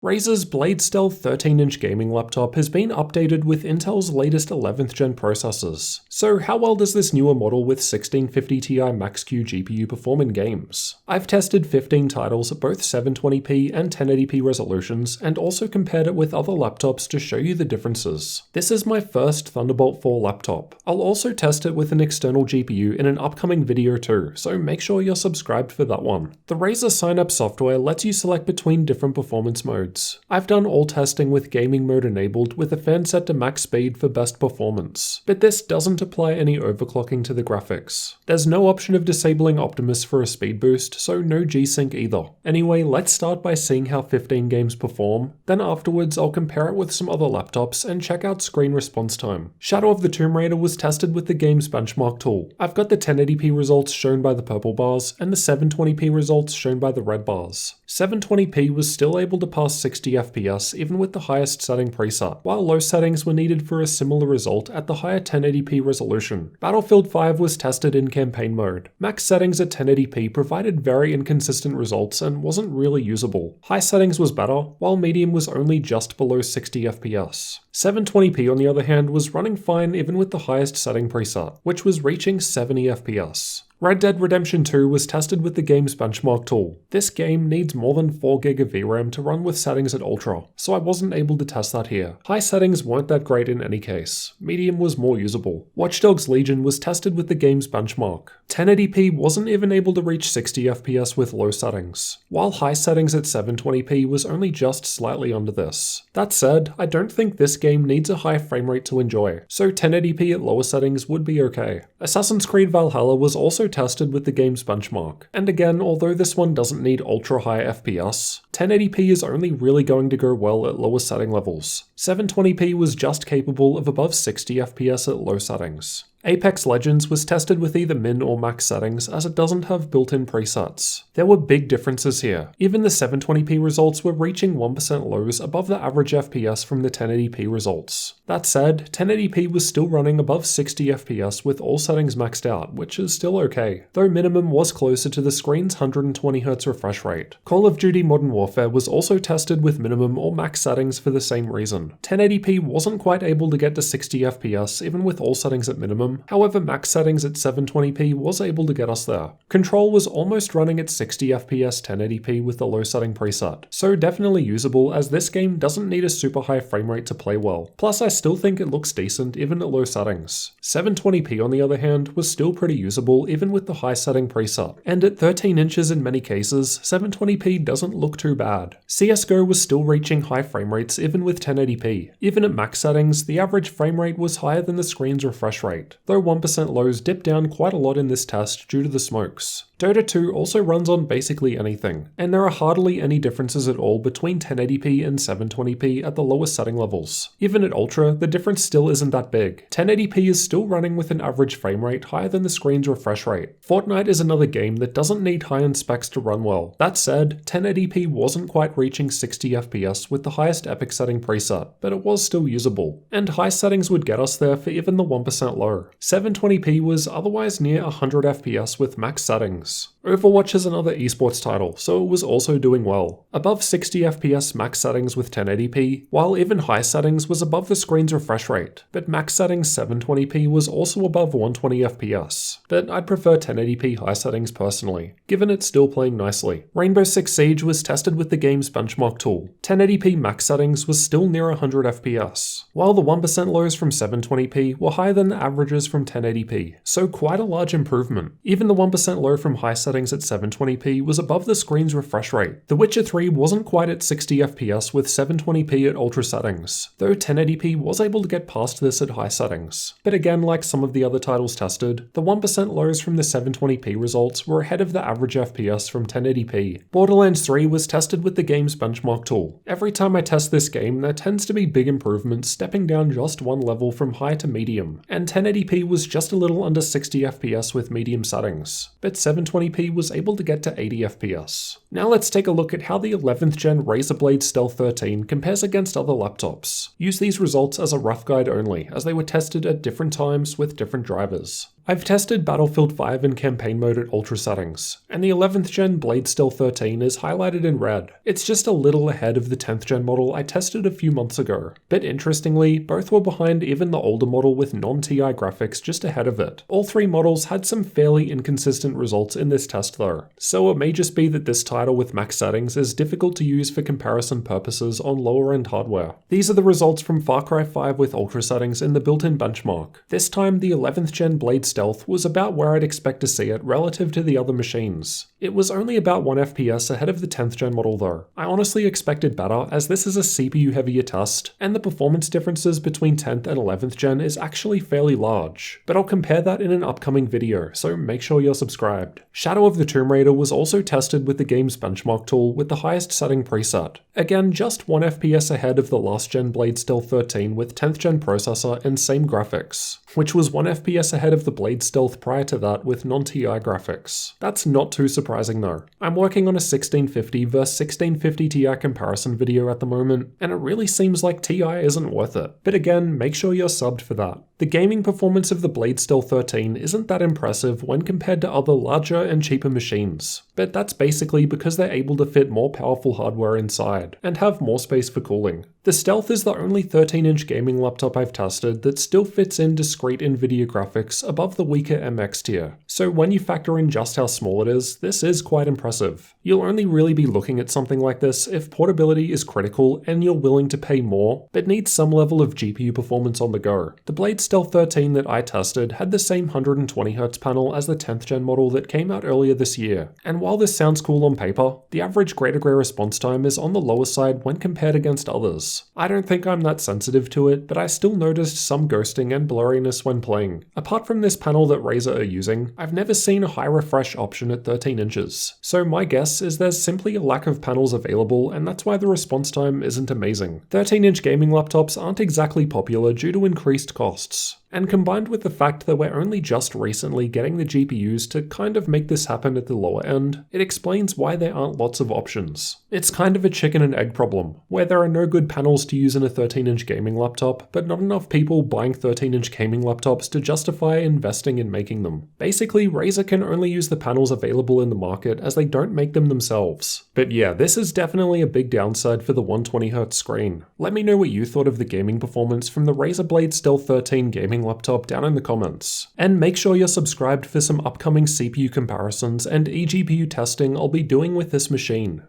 Razer's Blade Stealth 13-inch gaming laptop has been updated with Intel's latest 11th gen processors. So how well does this newer model with 1650 Ti Max-Q GPU perform in games? I've tested 15 titles at both 720p and 1080p resolutions and also compared it with other laptops to show you the differences. This is my first Thunderbolt 4 laptop. I'll also test it with an external GPU in an upcoming video too, so make sure you're subscribed for that one. The Razer sign-up software lets you select between different performance modes. I've done all testing with gaming mode enabled with a fan set to max speed for best performance, but this doesn't apply any overclocking to the graphics. There's no option of disabling Optimus for a speed boost, so no G-Sync either. Anyway, let's start by seeing how 15 games perform, then afterwards I'll compare it with some other laptops and check out screen response time. Shadow of the Tomb Raider was tested with the game's benchmark tool. I've got the 1080p results shown by the purple bars and the 720p results shown by the red bars. 720p was still able to pass 60 FPS even with the highest setting preset, while low settings were needed for a similar result at the higher 1080p resolution. Battlefield 5 was tested in campaign mode. Max settings at 1080p provided very inconsistent results and wasn't really usable. High settings was better, while medium was only just below 60 FPS. 720p on the other hand was running fine even with the highest setting preset, which was reaching 70 FPS. Red Dead Redemption 2 was tested with the game's benchmark tool. This game needs more than 4GB of VRAM to run with settings at Ultra, so I wasn't able to test that here. High settings weren't that great in any case. Medium was more usable. Watch Dogs Legion was tested with the game's benchmark. 1080p wasn't even able to reach 60 FPS with low settings, while high settings at 720p was only just slightly under this. That said, I don't think this game needs a high frame rate to enjoy, so 1080p at lower settings would be okay. Assassin's Creed Valhalla was also tested with the game's benchmark. And again, although this one doesn't need ultra high FPS, 1080p is only really going to go well at lower setting levels. 720p was just capable of above 60 FPS at low settings. Apex Legends was tested with either min or max settings as it doesn't have built-in presets. There were big differences here. Even the 720p results were reaching 1% lows above the average FPS from the 1080p results. That said, 1080p was still running above 60 FPS with all settings maxed out, which is still okay, though minimum was closer to the screen's 120Hz refresh rate. Call of Duty Modern Warfare was also tested with minimum or max settings for the same reason. 1080p wasn't quite able to get to 60 FPS even with all settings at minimum. However, max settings at 720p was able to get us there. Control was almost running at 60 FPS 1080p with the low setting preset, so definitely usable as this game doesn't need a super high frame rate to play well. Plus I still think it looks decent even at low settings. 720p on the other hand was still pretty usable even with the high setting preset, and at 13 inches in many cases, 720p doesn't look too bad. CSGO was still reaching high frame rates even with 1080p. Even at max settings, the average frame rate was higher than the screen's refresh rate, though 1% lows dipped down quite a lot in this test due to the smokes. Dota 2 also runs on basically anything, and there are hardly any differences at all between 1080p and 720p at the lowest setting levels. Even at Ultra, the difference still isn't that big. 1080p is still running with an average frame rate higher than the screen's refresh rate. Fortnite is another game that doesn't need high-end specs to run well. That said, 1080p wasn't quite reaching 60 FPS with the highest epic setting preset, but it was still usable. And high settings would get us there for even the 1% low. 720p was otherwise near 100 FPS with max settings. Overwatch is another esports title, so it was also doing well. Above 60 FPS max settings with 1080p, while even high settings was above the screen's refresh rate, but max settings 720p was also above 120 FPS. But I'd prefer 1080p high settings personally, given it's still playing nicely. Rainbow Six Siege was tested with the game's benchmark tool. 1080p max settings was still near 100 FPS, while the 1% lows from 720p were higher than the averages from 1080p, so quite a large improvement. Even the 1% low from high settings at 720p was above the screen's refresh rate. The Witcher 3 wasn't quite at 60 FPS with 720p at ultra settings, though 1080p was able to get past this at high settings. But again, like some of the other titles tested, the 1% lows from the 720p results were ahead of the average FPS from 1080p. Borderlands 3 was tested with the game's benchmark tool. Every time I test this game, there tends to be big improvements stepping down just one level from high to medium, and 1080p was just a little under 60 FPS with medium settings, but 720p was able to get to 80 FPS. Now let's take a look at how the 11th gen Razer Blade Stealth 13 compares against other laptops. Use these results as a rough guide only, as they were tested at different times with different drivers. I've tested Battlefield 5 in campaign mode at ultra settings, and the 11th gen Blade Stealth 13 is highlighted in red. It's just a little ahead of the 10th gen model I tested a few months ago. But interestingly, both were behind even the older model with non-TI graphics just ahead of it. All three models had some fairly inconsistent results in this test though, so it may just be that this title with max settings is difficult to use for comparison purposes on lower end hardware. These are the results from Far Cry 5 with ultra settings in the built-in benchmark. This time the 11th gen Blade Stealth was about where I'd expect to see it relative to the other machines. It was only about 1 FPS ahead of the 10th gen model though. I honestly expected better, as this is a CPU heavier test, and the performance differences between 10th and 11th gen is actually fairly large. But I'll compare that in an upcoming video, so make sure you're subscribed. Shadow of the Tomb Raider was also tested with the game's benchmark tool with the highest setting preset. Again, just 1 FPS ahead of the last gen Blade Stealth 13 with 10th gen processor and same graphics, which was 1 FPS ahead of the Blade Stealth prior to that with non-TI graphics. That's not too surprising though. I'm working on a 1650 vs 1650 Ti comparison video at the moment, and it really seems like Ti isn't worth it. But again, make sure you're subbed for that. The gaming performance of the Blade Stealth 13 isn't that impressive when compared to other larger and cheaper machines, but that's basically because they're able to fit more powerful hardware inside, and have more space for cooling. The Stealth is the only 13-inch gaming laptop I've tested that still fits in discrete Nvidia graphics above the weaker MX tier, so when you factor in just how small it is, this is quite impressive. You'll only really be looking at something like this if portability is critical and you're willing to pay more, but need some level of GPU performance on the go. The Blade Stealth 13 that I tested had the same 120Hz panel as the 10th gen model that came out earlier this year, and while this sounds cool on paper, the average gray-to-gray response time is on the lower side when compared against others. I don't think I'm that sensitive to it, but I still noticed some ghosting and blurriness when playing. Apart from this panel that Razer are using, I've never seen a high refresh option at 13 inches, so my guess is there's simply a lack of panels available, and that's why the response time isn't amazing. 13-inch gaming laptops aren't exactly popular due to increased costs. And combined with the fact that we're only just recently getting the GPUs to kind of make this happen at the lower end, it explains why there aren't lots of options. It's kind of a chicken and egg problem, where there are no good panels to use in a 13-inch gaming laptop, but not enough people buying 13-inch gaming laptops to justify investing in making them. Basically, Razer can only use the panels available in the market as they don't make them themselves. But yeah, this is definitely a big downside for the 120Hz screen. Let me know what you thought of the gaming performance from the Razer Blade Stealth 13 gaming laptop down in the comments. And make sure you're subscribed for some upcoming CPU comparisons and eGPU testing I'll be doing with this machine.